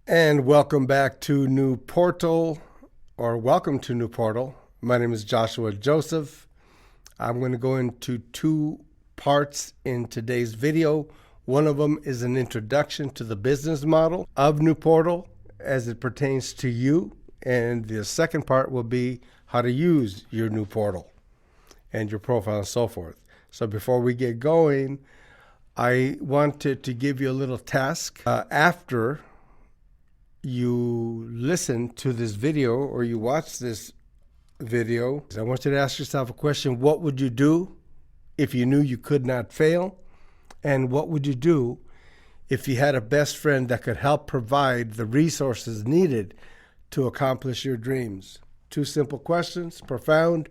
And welcome back to NewPORTAL, or welcome to NewPORTAL. My name is Joshua Joseph. I'm going to go into two parts in today's video. One of them is an introduction to the business model of NewPORTAL as it pertains to you. And the second part will be how to use your NewPORTAL and your profile and so forth. So before we get going, I wanted to give you a little task. After you listen to this video or you watch this video, I want you to ask yourself a question. What would you do if you knew you could not fail? And what would you do if you had a best friend that could help provide the resources needed to accomplish your dreams? Two simple questions, profound.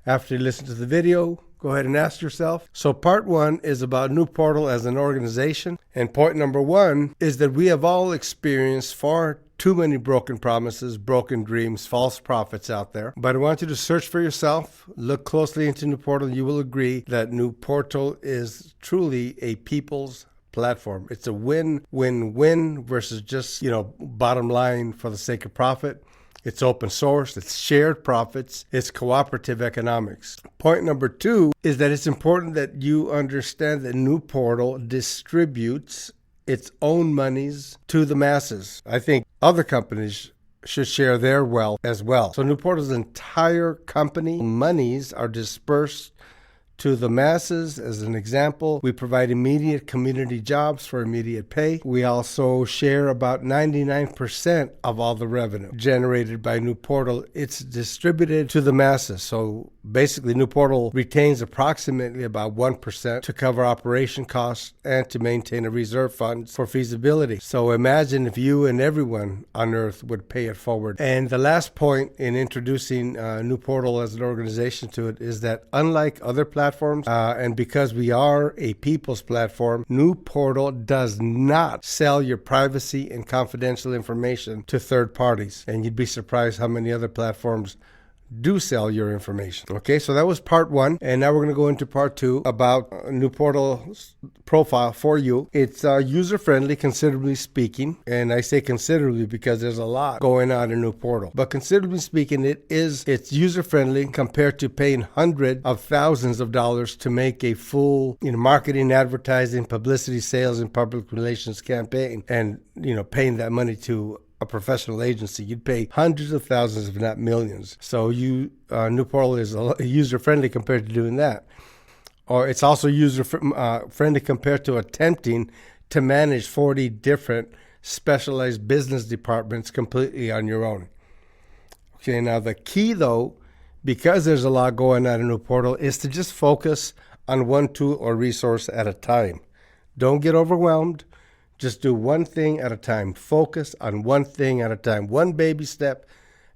After you listen to the video, go ahead and ask yourself. So part one is about NewPORTAL as an organization. And point number one is that we have all experienced far too many broken promises, broken dreams, false prophets out there. But I want you to search for yourself, look closely into NewPORTAL. You will agree that NewPORTAL is truly a people's platform. It's a win-win-win versus just, bottom line for the sake of profit. It's open source, it's shared profits, it's cooperative economics. Point number two is that it's important that you understand that NewPORTAL distributes its own monies to the masses. I think other companies should share their wealth as well. So NewPORTAL's entire company monies are dispersed to the masses. As an example, we provide immediate community jobs for immediate pay. We also share about 99% of all the revenue generated by NewPORTAL. It's distributed to the masses. So basically, NewPORTAL retains approximately about 1% to cover operation costs and to maintain a reserve fund for feasibility. So imagine if you and everyone on earth would pay it forward. And the last point in introducing NewPORTAL as an organization to it is that unlike other platforms, and because we are a people's platform, NewPORTAL does not sell your privacy and confidential information to third parties. And you'd be surprised how many other platforms do sell your information. Okay, so that was part one. And now we're going to go into part two about NewPORTAL's profile for you. It's user-friendly, considerably speaking. And I say considerably because there's a lot going on in NewPORTAL. But considerably speaking, it's user-friendly compared to paying hundreds of thousands of dollars to make a full marketing, advertising, publicity, sales, and public relations campaign. And, paying that money to a professional agency. You'd pay hundreds of thousands, if not millions. So NewPORTAL is user-friendly compared to doing that. Or it's also user-friendly compared to attempting to manage 40 different specialized business departments completely on your own. Okay, now the key though, because there's a lot going on in NewPORTAL, is to just focus on one tool or resource at a time. Don't get overwhelmed. Just do one thing at a time. Focus on one thing at a time. One baby step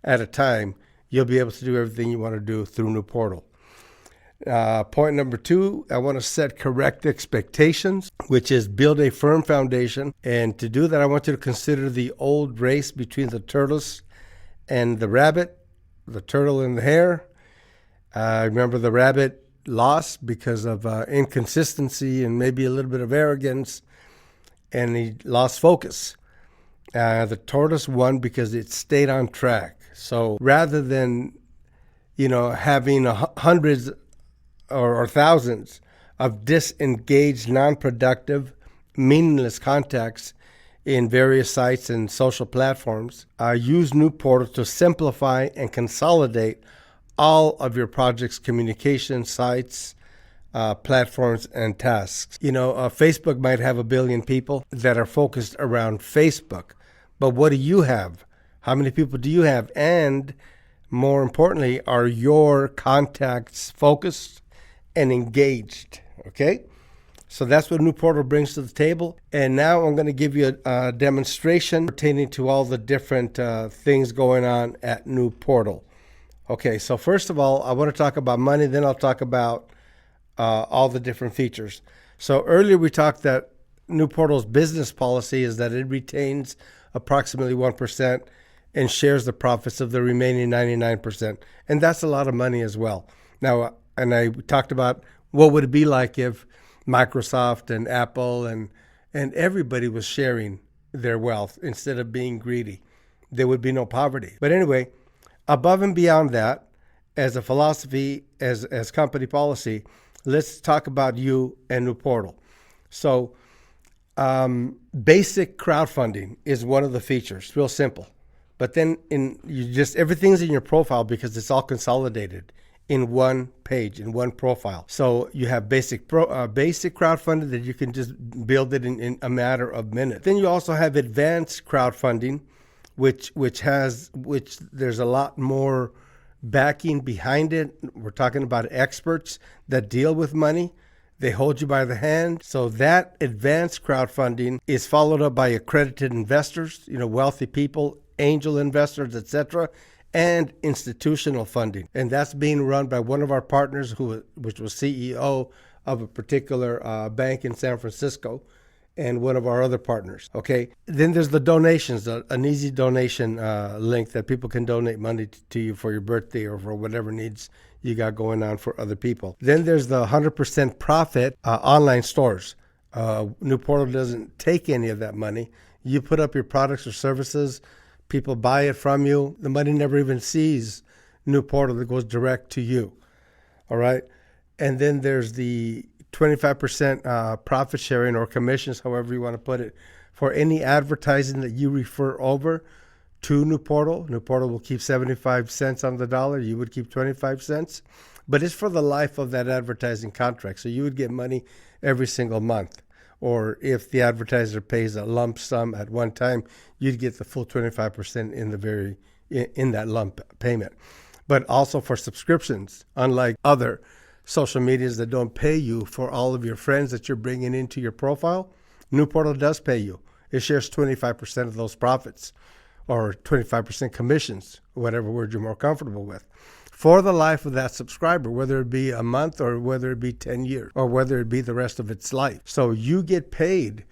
at a time. You'll be able to do everything you want to do through NewPORTAL. Point number two, I want to set correct expectations, which is build a firm foundation. And to do that, I want you to consider the old race between the tortoise and the rabbit, the turtle and the hare. Remember the rabbit lost because of inconsistency and maybe a little bit of arrogance, and he lost focus. The tortoise won because it stayed on track. So rather than, having hundreds or thousands of disengaged, non-productive, meaningless contacts in various sites and social platforms, use NewPORTAL to simplify and consolidate all of your project's communication sites, platforms, and tasks. Facebook might have 1 billion people that are focused around Facebook, but what do you have? How many people do you have? And more importantly, are your contacts focused and engaged? Okay, so that's what NewPORTAL brings to the table. And now I'm going to give you a demonstration pertaining to all the different things going on at NewPORTAL. Okay, so first of all, I want to talk about money, then I'll talk about all the different features. So earlier we talked that NewPORTAL's business policy is that it retains approximately 1% and shares the profits of the remaining 99%. And that's a lot of money as well. Now, and I talked about what would it be like if Microsoft and Apple and everybody was sharing their wealth instead of being greedy. There would be no poverty. But anyway, above and beyond that, as a philosophy, as company policy, let's talk about you and NewPORTAL. So basic crowdfunding is one of the features, real simple. But then everything's in your profile because it's all consolidated in one page, in one profile. So you have basic crowdfunding that you can just build it in a matter of minutes. Then you also have advanced crowdfunding, which there's a lot more backing behind it. We're talking about experts that deal with money. They hold you by the hand. So that advanced crowdfunding is followed up by accredited investors, wealthy people, angel investors, etc., and institutional funding. And that's being run by one of our partners which was CEO of a particular bank in San Francisco, and one of our other partners. Okay. Then there's the donations, an easy donation link that people can donate money to you for your birthday or for whatever needs you got going on for other people. Then there's the 100% profit online stores. NewPORTAL doesn't take any of that money. You put up your products or services, people buy it from you. The money never even sees NewPORTAL. It goes direct to you. All right. And then there's the 25% profit sharing or commissions, however you want to put it, for any advertising that you refer over to NewPORTAL. NewPORTAL will keep 75 cents on the dollar. You would keep 25 cents. But it's for the life of that advertising contract. So you would get money every single month. Or if the advertiser pays a lump sum at one time, you'd get the full 25% in that lump payment. But also for subscriptions, unlike other social medias that don't pay you for all of your friends that you're bringing into your profile, NewPORTAL does pay you. It shares 25% of those profits, or 25% commissions, whatever word you're more comfortable with, for the life of that subscriber, whether it be a month or whether it be 10 years or whether it be the rest of its life. So you get paid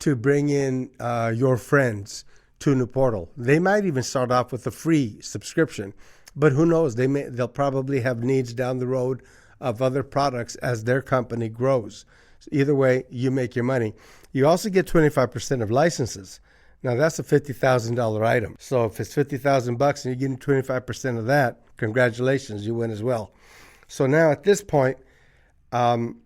to bring in your friends to NewPORTAL. They might even start off with a free subscription, but who knows? They'll probably have needs down the road of other products as their company grows. So either way, you make your money. You also get 25% of licenses. Now that's a $50,000 item. So if it's $50,000 and you're getting 25% of that, congratulations, you win as well. So now at this point, in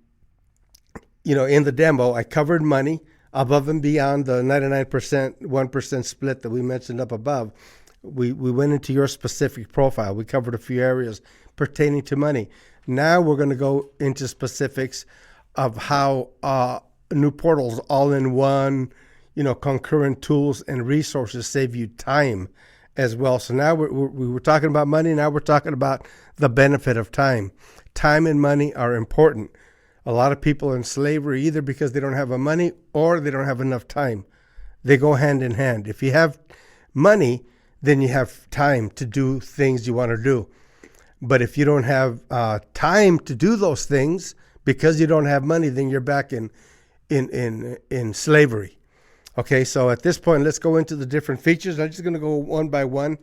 the demo, I covered money above and beyond the 99%, 1% split that we mentioned up above. We went into your specific profile. We covered a few areas pertaining to money. Now we're going to go into specifics of how NewPORTAL's all-in-one, concurrent tools and resources save you time as well. So now we were talking about money. Now we're talking about the benefit of time. Time and money are important. A lot of people are in slavery either because they don't have money or they don't have enough time. They go hand in hand. If you have money, then you have time to do things you want to do. But if you don't have time to do those things because you don't have money, then you're back in slavery. Okay, so at this point, let's go into the different features. I'm just going to go one by one.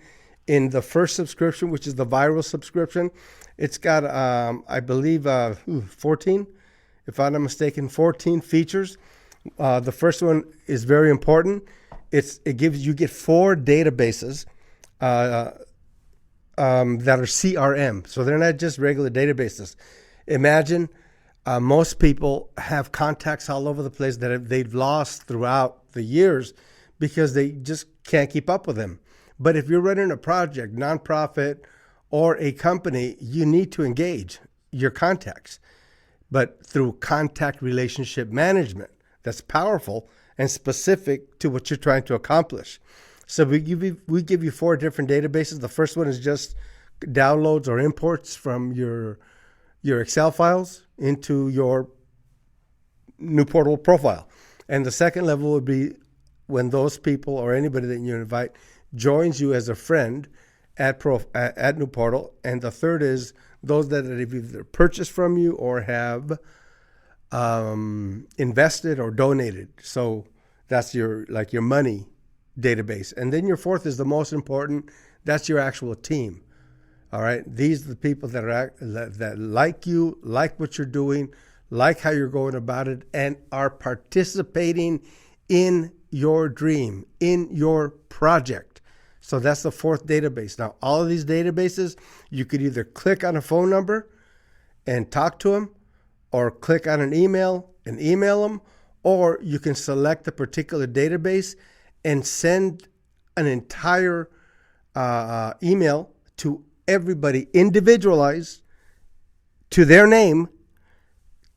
In the first subscription, which is the viral subscription, it's got, I believe, 14, if I'm not mistaken, 14 features. The first one is very important. You get 4 databases that are CRM. So they're not just regular databases. Imagine most people have contacts all over the place that they've lost throughout the years because they just can't keep up with them. But if you're running a project, nonprofit, or a company, you need to engage your contacts, but through contact relationship management. That's powerful and specific to what you're trying to accomplish. So we give you 4 different databases. The first one is just downloads or imports from your Excel files into your NewPORTAL profile. And the second level would be when those people or anybody that you invite joins you as a friend at NewPORTAL. And the third is those that have either purchased from you or have invested or donated. So that's your money database. And then your fourth is the most important. That's your actual team. All right. These are the people that like you, like what you're doing, like how you're going about it, and are participating in your dream, in your project. So that's the fourth database. Now, all of these databases, you could either click on a phone number and talk to them, or click on an email and email them, or you can select a particular database and send an entire email to everybody, individualized to their name,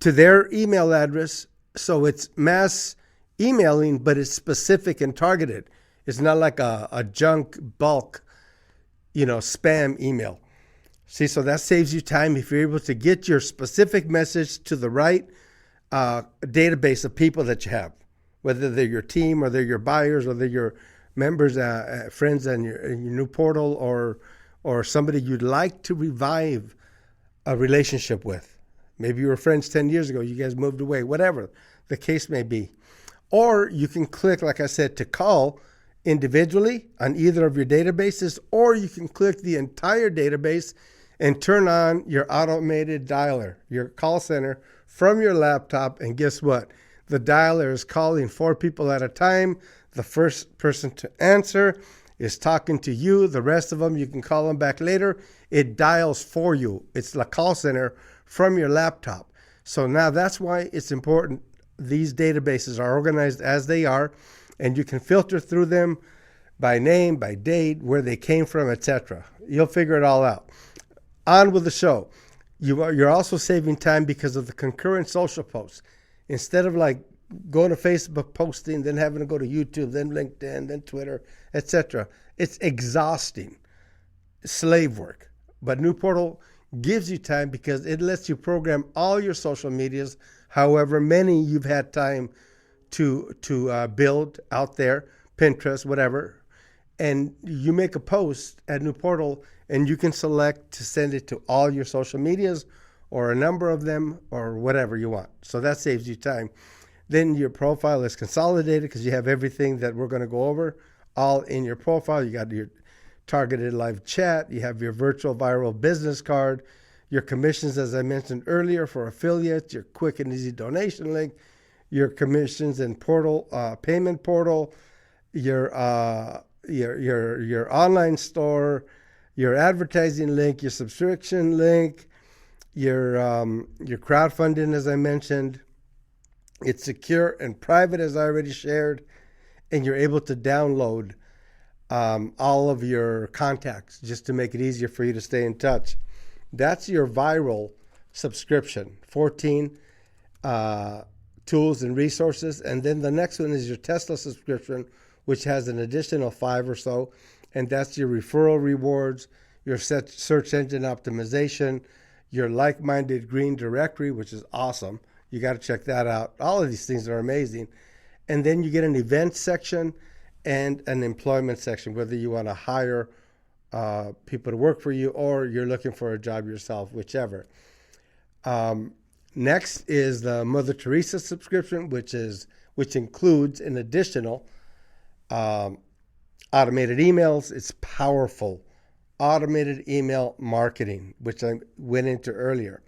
to their email address. So it's mass emailing, but it's specific and targeted. It's not like a junk bulk, spam email. See, so that saves you time if you're able to get your specific message to the right database of people that you have, whether they're your team or they're your buyers or they're your members, friends in your new portal, or somebody you'd like to revive a relationship with. Maybe you were friends 10 years ago, you guys moved away, whatever the case may be. Or you can click, like I said, to call individually on either of your databases, or you can click the entire database and turn on your automated dialer, your call center from your laptop. And guess what? The dialer is calling 4 people at a time. The first person to answer is talking to you. The rest of them, you can call them back later. It dials for you. It's the call center from your laptop. So now that's why it's important. These databases are organized as they are, and you can filter through them by name, by date, where they came from, etc. You'll figure it all out. On with the show. You're also saving time because of the concurrent social posts. Instead of like going to Facebook posting, then having to go to YouTube, then LinkedIn, then Twitter, etc. It's exhausting. Slave work. But NewPORTAL gives you time because it lets you program all your social medias, however many you've had time to build out there, Pinterest, whatever. And you make a post at NewPORTAL, and you can select to send it to all your social medias or a number of them or whatever you want. So that saves you time. Then your profile is consolidated because you have everything that we're going to go over all in your profile. You got your targeted live chat. You have your virtual viral business card, your commissions, as I mentioned earlier, for affiliates, your quick and easy donation link, your commissions and portal, payment portal, your online store, your advertising link, your subscription link, your crowdfunding, as I mentioned. It's secure and private, as I already shared, and you're able to download all of your contacts just to make it easier for you to stay in touch. That's your viral subscription, 14 tools and resources. And then the next one is your Tesla subscription, which has an additional 5 or so. And that's your referral rewards, your search engine optimization, your like-minded green directory, which is awesome. You got to check that out. All of these things are amazing. And then you get an events section and an employment section, whether you want to hire people to work for you or you're looking for a job yourself, whichever. Next is the Mother Teresa subscription, which includes an additional automated emails. It's powerful automated email marketing, which I went into earlier.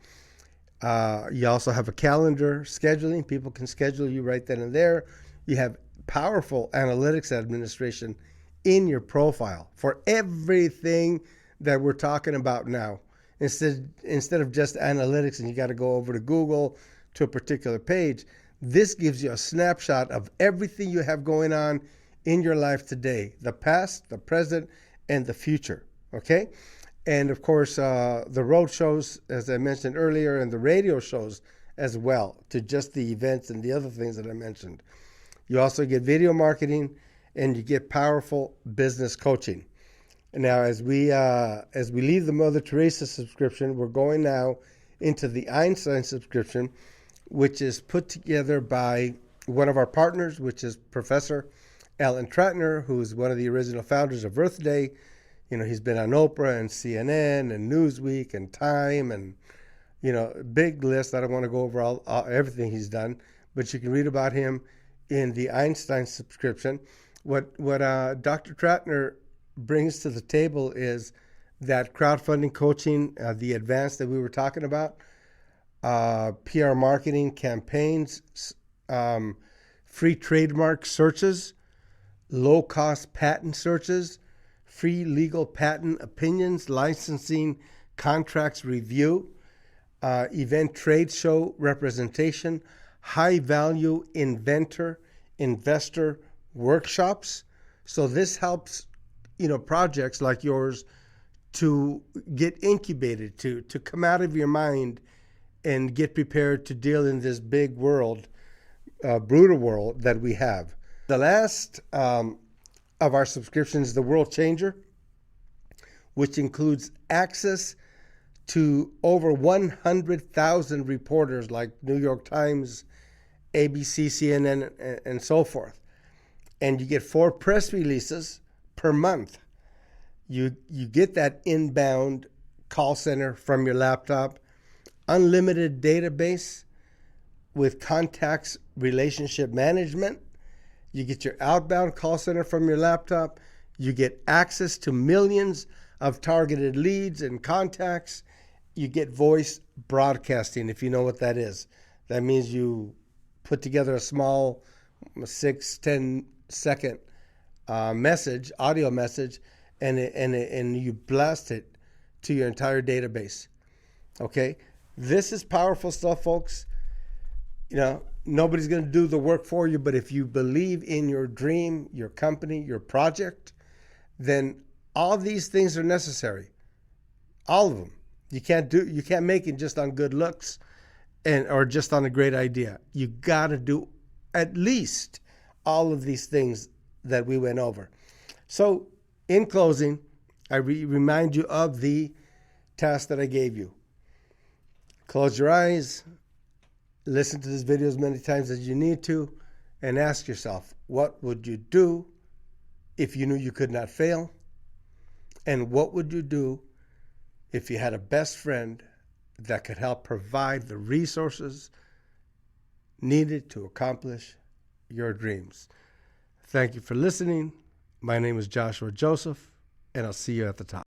You also have a calendar scheduling. People can schedule you right then and there. You have powerful analytics administration in your profile for everything that we're talking about now. Instead of just analytics and you got to go over to Google to a particular page, this gives you a snapshot of everything you have going on in your life today, the past, the present, and the future, okay? And of course, the road shows, as I mentioned earlier, and the radio shows as well, to just the events and the other things that I mentioned. You also get video marketing, and you get powerful business coaching. And now, as we leave the Mother Teresa subscription, we're going now into the Einstein subscription, which is put together by one of our partners, which is Professor Alan Tratner, who's one of the original founders of Earth Day. You know, he's been on Oprah and CNN and Newsweek and Time and, big list. I don't want to go over everything he's done, but you can read about him in the Einstein subscription. What Dr. Tratner brings to the table is that crowdfunding coaching, the advanced that we were talking about, PR marketing campaigns, free trademark searches, low-cost patent searches, free legal patent opinions, licensing, contracts review, event trade show representation, high-value investor workshops. So this helps, projects like yours to get incubated, to come out of your mind and get prepared to deal in this big world, brutal world that we have. The last of our subscriptions, the World Changer, which includes access to over 100,000 reporters like New York Times, ABC, CNN, and so forth. And you get 4 press releases per month. You get that inbound call center from your laptop, unlimited database with contacts relationship management. You get your outbound call center from your laptop. You get access to millions of targeted leads and contacts. You get voice broadcasting, if you know what that is. That means you put together a small 6-10 second audio message, and you blast it to your entire database. Okay, this is powerful stuff, folks. Nobody's going to do the work for you, but if you believe in your dream, your company, your project, then all these things are necessary. All of them. You can't make it just on good looks or just on a great idea. You got to do at least all of these things that we went over. So in closing, I remind you of the task that I gave you. Close your eyes, listen to this video as many times as you need to, and ask yourself, what would you do if you knew you could not fail? And what would you do if you had a best friend that could help provide the resources needed to accomplish your dreams? Thank you for listening. My name is Joshua Joseph, and I'll see you at the top.